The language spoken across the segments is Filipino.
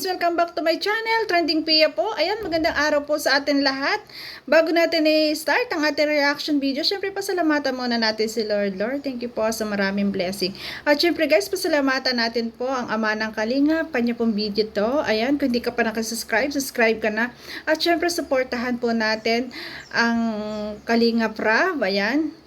guys! Welcome back to my channel, Trending Pia po. Ayan, magandang araw po sa atin lahat. Bago natin i-start ang ating reaction video, syempre pasalamatan muna natin si Lord. Lord, thank you po sa maraming blessing. At syempre guys, pasalamatan natin po ang Ama ng Kalingap, kanya pong video to. Ayan, kung hindi ka pa nakasubscribe, subscribe ka na. At syempre, supportahan po natin ang Kalingap Rab. Ayan.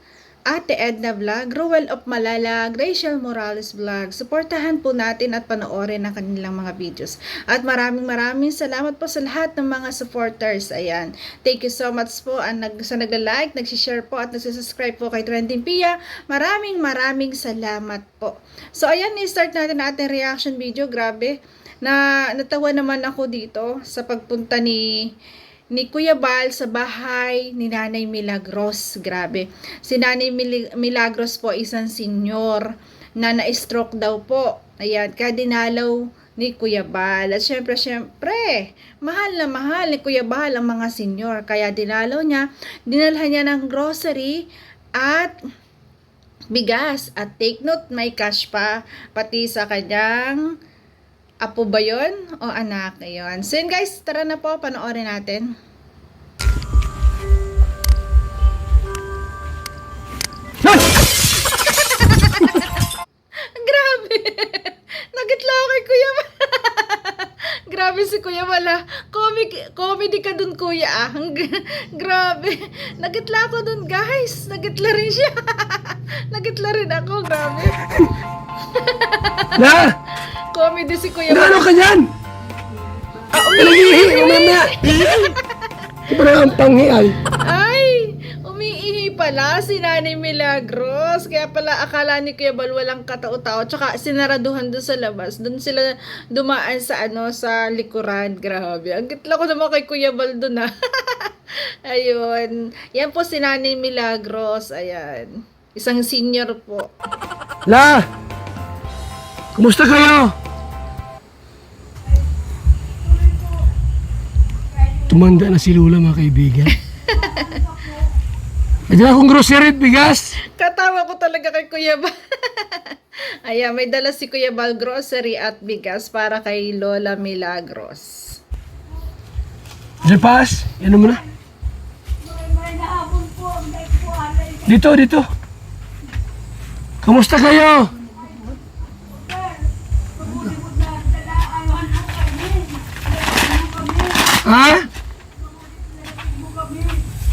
Ate Edna Vlog, Ruel of Malala, Rachel Morales Vlog. Suportahan po natin at panoorin ang kanilang mga videos. At maraming salamat po sa lahat ng mga supporters. Ayan. Thank you so much po sa nagla-like, nagsishare po at nagsisubscribe po kay Trending Pia. Maraming salamat po. So ayan, i-start natin ating reaction video. Grabe. Natawa naman ako dito sa pagpunta ni Kuya Bal sa bahay ni Nanay Milagros. Grabe. Si Nanay Milagros po isang senyor na na-stroke daw po. Ayan, kaya dinalaw ni Kuya Bal. At syempre, mahal na mahal ni Kuya Bal ang mga senyor. Kaya dinalaw niya, dinalhan niya ng grocery at bigas. At take note, may cash pa. Pati sa kanyang apo ba yun? O anak? Ayun. So yun guys, tara na po, panoorin natin. Grabe! Nagitla ako kay Kuya Bal. Grabe si Kuya Bal. Comedy ka dun, Kuya. Grabe. Nagitla ako dun, guys. Nagitla rin siya. Nagitla rin ako. Grabe. Na! Comedy si Kuya Bal. Ano ka yan? Umiihi! Mamaya! Iba na ang panghiay. Ay! Umiihi pala si Nanay Milagros. Kaya pala akala ni Kuya Bal walang katao-tao. Tsaka sinaraduhan doon sa labas. Doon sila dumaan sa sa likuran. Grabe. Ang gitla ko naman kay Kuya Bal doon ha. Ayun. Yan po si Nanay Milagros. Ayan. Isang senior po. La! Kumusta kayo? Tumanda na si Lula, mga kaibigan. May dala akong grocery at bigas. Katawa ko talaga kay Kuya Bal. Ayan, may dala si Kuya Bal grocery at bigas para kay Lola Milagros. Jepas, yan mo na. Dito. Kumusta kayo? Ha?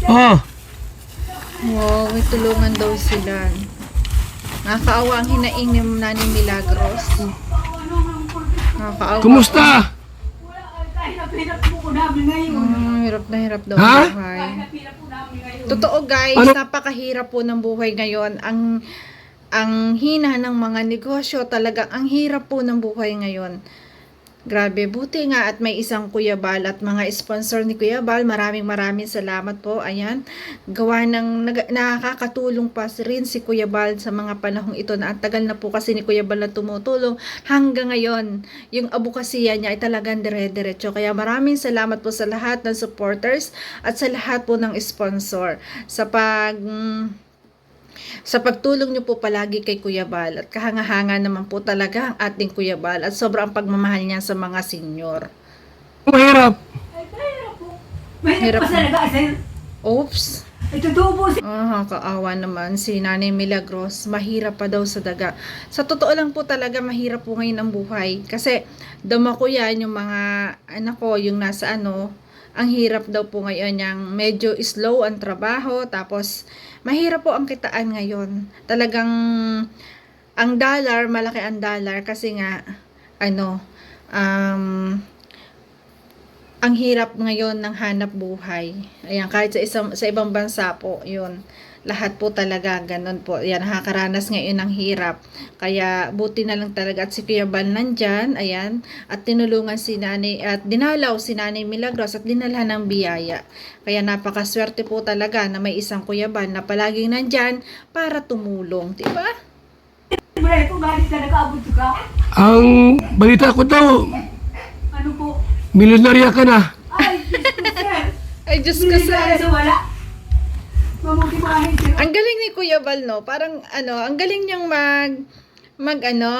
Oh. Wow, may tulungan daw sila. Nakakaawa ang hinaing ni Nanay Milagros. Nakakaawa. Kumusta? Hirap na hirap daw Ha? ang buhay. Totoo guys, Ano? napakahirap po ng buhay ngayon. Ang hina ng mga negosyo, talagang ang hirap po ng buhay ngayon. Grabe, buti nga at may isang Kuya Bal at mga sponsor ni Kuya Bal. Maraming salamat po. Ayan, gawa ng nakakatulong pa rin si Kuya Bal sa mga panahong ito na ang tagal na po kasi ni Kuya Bal na tumutulong. Hanggang ngayon, yung advokasya niya ay talagang dire-diretso. Kaya maraming salamat po sa lahat ng supporters at sa lahat po ng sponsor sa pagtulong niyo po palagi kay Kuya Bal at kahanga-hanga naman po talaga ang ating Kuya Bal at sobrang pagmamahal niya sa mga senyor. Mahirap. Hirap. Pa talaga, sir. Oops. Ito tubo si... Kaawa naman si Nanay Milagros. Mahirap pa daw sa daga. Sa totoo lang po talaga mahirap po ngayon ang buhay. Kasi dama ko yan yung mga anak ko, yung nasa ang hirap daw po ngayon yung medyo slow ang trabaho, tapos mahirap po ang kitaan ngayon. Talagang ang dollar, malaki ang dollar kasi nga ang hirap ngayon ng hanap buhay. Ayan, kahit sa ibang bansa po, yun. Lahat po talaga ganun po. Ayan, nakakaranas ngayon ng hirap. Kaya buti na lang talaga at si Kuya Bal nandyan, ayan, at tinulungan si Nanay at dinalaw si Nanay Milagros at dinalhan ng biyaya. Kaya napakaswerte po talaga na may isang Kuya Bal na palaging nandyan para tumulong, diba? Bray, kung galing ka, nag-aabot ka. Ang balita ko daw, Ano po? milyonarya ka na. Ay, Diyos ko, sir. Ay, Diyos ko Hindi sa... tayo sa wala. Mamuti mga sir. Ang galing ni Kuya Bal, no? Parang, ang galing niyang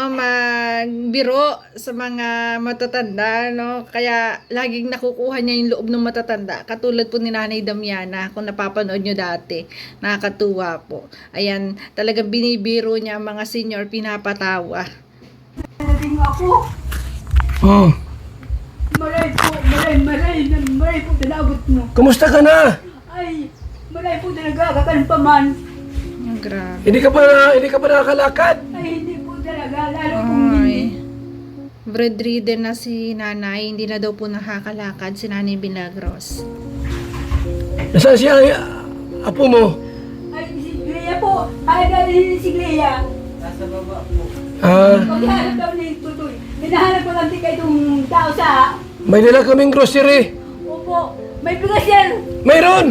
magbiro sa mga matatanda, no? Kaya laging nakukuha niya yung loob ng matatanda. Katulad po ni Nanay Damiana, kung napapanood nyo dati, nakakatuwa po. Ayan, talagang binibiro niya ang mga senior, pinapatawa. Narating ako. Oh, Maray po tinabot mo. kumusta ka na? Ay, maray po talaga kakan pa man. Ang grabe. Hindi ka pa nakakalakad? Ay, hindi po talaga. Lalo kung hindi. Ay, bedridden na si nanay, hindi na daw po nakakalakad si Nanay Milagros. Nasaan siya, apo mo? Ay, si Glea po. Ay, dahil si Glea. Ah, Paghahanap daw ni Tutoy. Hinahanap ko lang di kayo itong tao sa... may dala kaming grocery. Opo, may bigas yan. Mayroon!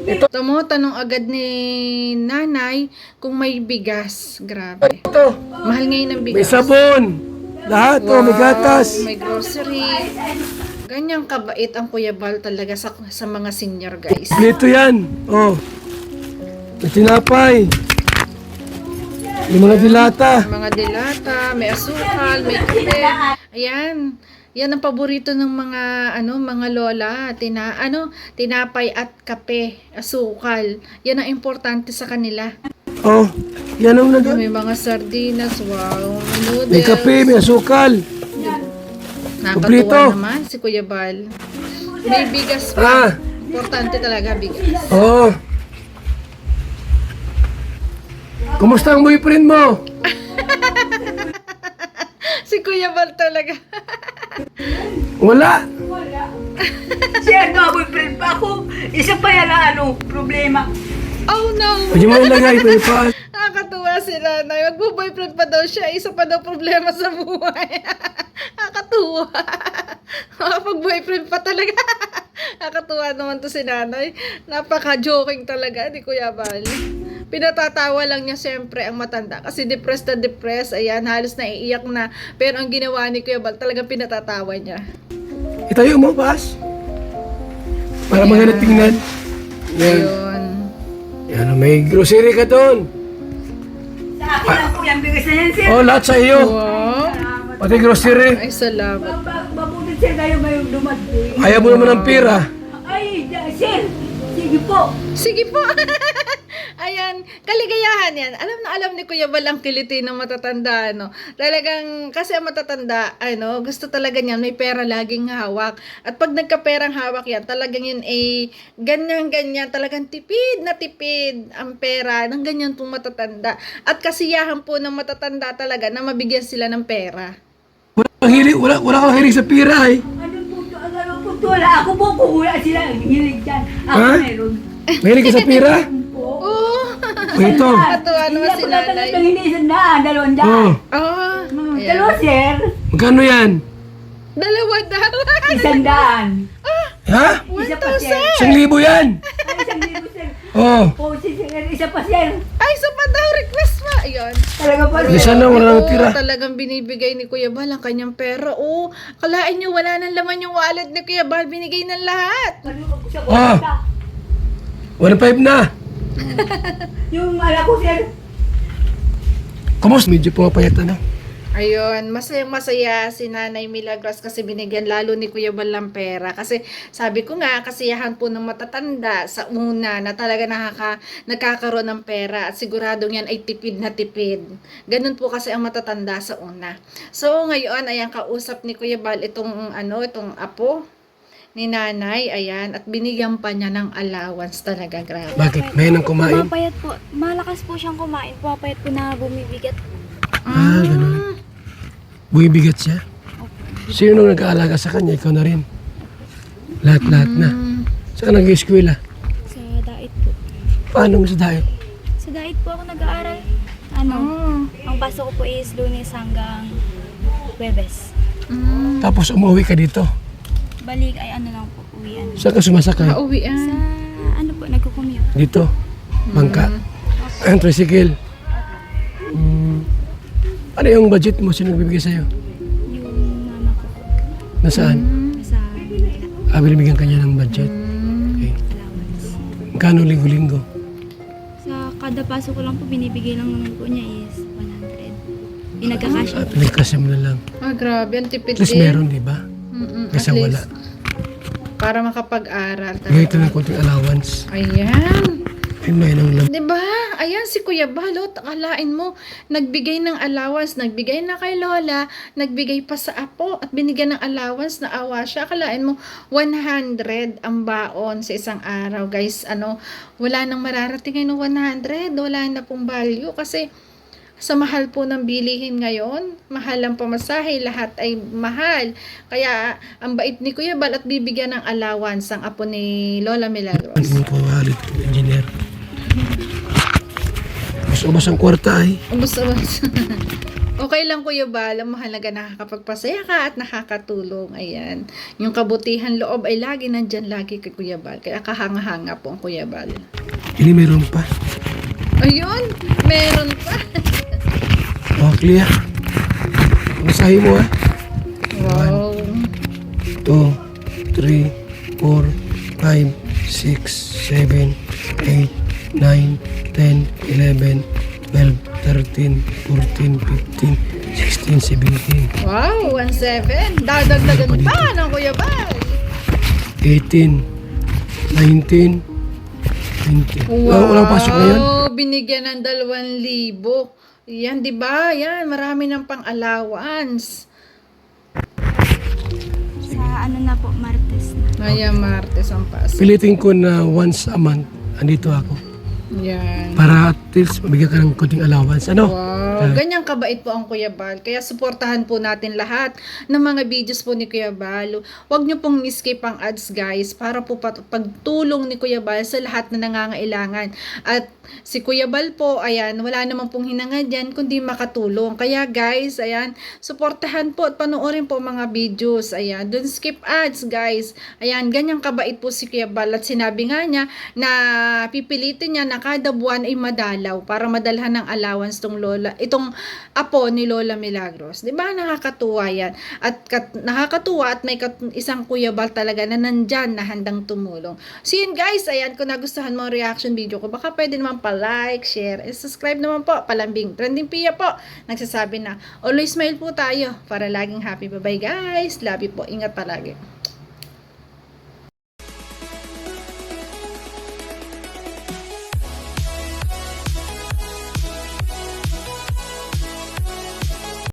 Ito mo, tanong agad ni nanay kung may bigas. Grabe. Ito, Mahal ngayon ng may bigas. sabon. Lahat, oh, may gatas. May grocery. Ganyang kabait ang Kuya Bal talaga sa mga senior guys. Plito yan. Oh. May tinapay. May mga dilata. Mga dilata, may asukal, may kape. Ayan. Yan ang paborito ng mga mga lola, tinapay at kape, asukal. Yan ang importante sa kanila. Oh, yan ang nandun. May mga sardinas, wow, may noodles. May kape, may asukal. Kumpleto. Nakakatuwa naman si Kuya Bal. May bigas pa. Ah, Importante talaga bigas. oh. Kumusta ang boyfriend mo? Si Kuya Bal talaga. Wala. Wala. Siya nga, boyfriend pa ako. Isa pa yan na problema. Oh no! Pwede mo ilagay, pwede pa. Nakakatuwa si nanay. Magbo-boyfriend pa daw siya. Isa pa daw problema sa buhay. Nakakatuwa. Makapag-boyfriend pa talaga. Nakakatuwa naman to si nanay. Napaka-joking talaga ni Kuya Bal. Pinatatawa lang niya siyempre ang matanda. Kasi depressed na depressed. Ayan, halos naiiyak na. Pero ang ginawa ni Kuya Bal, talagang pinatatawa niya. Itayo mo, Bas. Para maganda tingnan. Yan. Ayun. Yan, may grocery ka doon. Sa akin lang po yung bigas na yan, sir. Oh, lahat sa iyo. Wow. Pati grocery. Ay, salamat. Mabuti sir kayo may dumating. Ayaw mo naman ng pira. Ay, sir. Sige po. Sige po. Ayan, kaligayahan yan. Alam na alam ni Kuya Bal ang kiliti ng matatanda, no? Talagang, kasi ang matatanda, gusto talaga niyan, may pera laging hawak. At pag nagkaperang hawak yan, talagang yun ganyan-ganyan, talagang tipid na tipid ang pera ng ganyan pong matatanda. At kasiyahan po ng matatanda talaga na mabigyan sila ng pera. Wala kang hilig sa pira, eh. Ano po, wala. Ako po, kung wala sila, hilig dyan. Ako Ha? meron. Mahilig ka sa pira? Po. Oh! Ito. Natuwa naman si nanay. Hindi ako hindi isang daan, dalawang daan. Oh, Oh! Ayan. Dalawa, sir. magkano yan? Dalawa daw. Isang daan. Ha? Isa pa, sir. 1,000 yan. Ay, isang libo, sir. Oh, Po, si sir. Isa pa, sir. Ay, sa pa daw request pa. Ayun. Talaga pa, di sir. sana wala nang Oo, tira. talagang binibigay ni Kuya Bal ang kanyang pera. Oo, kalain nyo, wala nang laman yung wallet ni Kuya Bal. Binigay ng lahat. Ano, sa Ah. kwarta. 1,500 na. Yung ala ko, sir. Kumusta? Medyo pumapayat na. Ayun, masaya si Nanay Milagros kasi binigyan lalo ni Kuya Bal ng pera. Kasi sabi ko nga, kasiyahan po ng matatanda sa una na talaga nagkakaroon ng pera. At siguradong yan ay tipid na tipid. Ganun po kasi ang matatanda sa una. So ngayon, ayan, kausap ni Kuya Bal itong apo ni nanay, ayan, at binigyan pa niya ng allowance talaga, grabe. Bakit? May nang kumain? Pumapayat po. Malakas po siyang kumain. Pumapayat po na bumibigat. Ah, ganun. Buibigat siya? Sino nung nag-aalaga sa kanya? Ikaw na rin. Lahat-lahat na. Saan nag-eskwela? Sa diet po. Paano mo sa diet? Sa diet po ako nag-aaral. Ang pasok ko po is Lunes hanggang Huwebes. Tapos umuwi ka dito. Balik ay lang po, uwian. Saan ka sumasakay? Sa Pauwian. po, nagko-commute. Dito. Bangka. Ang tricycle. Ano yung budget mo? Sino nagbibigay sa'yo? Yung mama ko po. Nasaan? Sa Binibigyan kanya ng budget. Okay. allowance. Magkano linggo-linggo? Sa kada pasok ko lang po, binibigay lang naman po niya is 100. Pinagkakasya. Pinagkasya mo na lang. Grabe, ang tipid At least din. meron, di ba? At Kaysa least, wala. para makapag-aral Bigay ito talaga. ng konting allowance. Ayan. Ay, may nang lam. Diba? Ayan, si Kuya Balot, akalain mo, nagbigay ng allowance, nagbigay na kay Lola, nagbigay pa sa apo, at binigyan ng allowance na awa siya. Akalain mo, 100 ang baon sa isang araw. Guys, wala nang mararating ng 100, wala na pong value, kasi sa mahal po ng bilihin ngayon, mahal ang pamasahe, lahat ay mahal. Kaya, ang bait ni Kuya Bal at bibigyan ng allowance ang apo ni Lola Milagros. Ano po, halit po, engineer. Ubas ang kwarta ay. Ubus-ubus. Okay lang Kuya Bal, ang mahalaga nakakapagpasaya ka at nakakatulong. Ayan. Yung kabutihan loob ay lagi nandyan lagi kay Kuya Bal. Kaya kahanga-hanga po ang Kuya Bal. Ini meron pa. Ayun, meron pa. Oh, clear. Masahe mo ah. Wow. 2, 3, 4, 5, 6, 7, 8, 9, 10, 11, 12, 13, 14, 15, 16, 17, Wow, 1,700. Dadagdagan pa ng Kuya Bal. 18, 19, 20. Walang pasok na yan. Binigyan ng 2,000. Yan, di ba? Yan, marami ng pang-allowance. Sa ano na po, Martes na. Ayan, Martes ang pasok. Pilitin ko na once a month, andito ako. Yan. Para at least mabigyan ka ng konting allowance. Ano? Wow, ganyan kabait po ang Kuya Bal. Kaya suportahan po natin lahat ng mga videos po ni Kuya Bal. Huwag niyo pong skip ang ads guys para po pagtulong ni Kuya Bal sa lahat na nangangailangan. At si Kuya Bal po, ayan, wala naman pong hinangad yan kundi makatulong. Kaya guys, ayan, suportahan po at panoorin po mga videos. Ayan, don't skip ads guys. Ayan, ganyan kabait po si Kuya Bal. At sinabi nga niya na pipilitin niya na kada buwan ay madalaw para madalhan ng allowance tong lola, itong apo ni Lola Milagros. 'Di ba nakakatuwa 'yan? At nakakatuwa at may isang Kuya Bal talaga na nandyan na handang tumulong. So yun guys, ayan, kung nagustuhan mo ang reaction video ko, baka pwede naman pa-like, share, and subscribe naman po. Palambing Trending Pia po nagsasabi na always smile po tayo para laging happy. Bye bye guys. Love you po. Ingat palagi.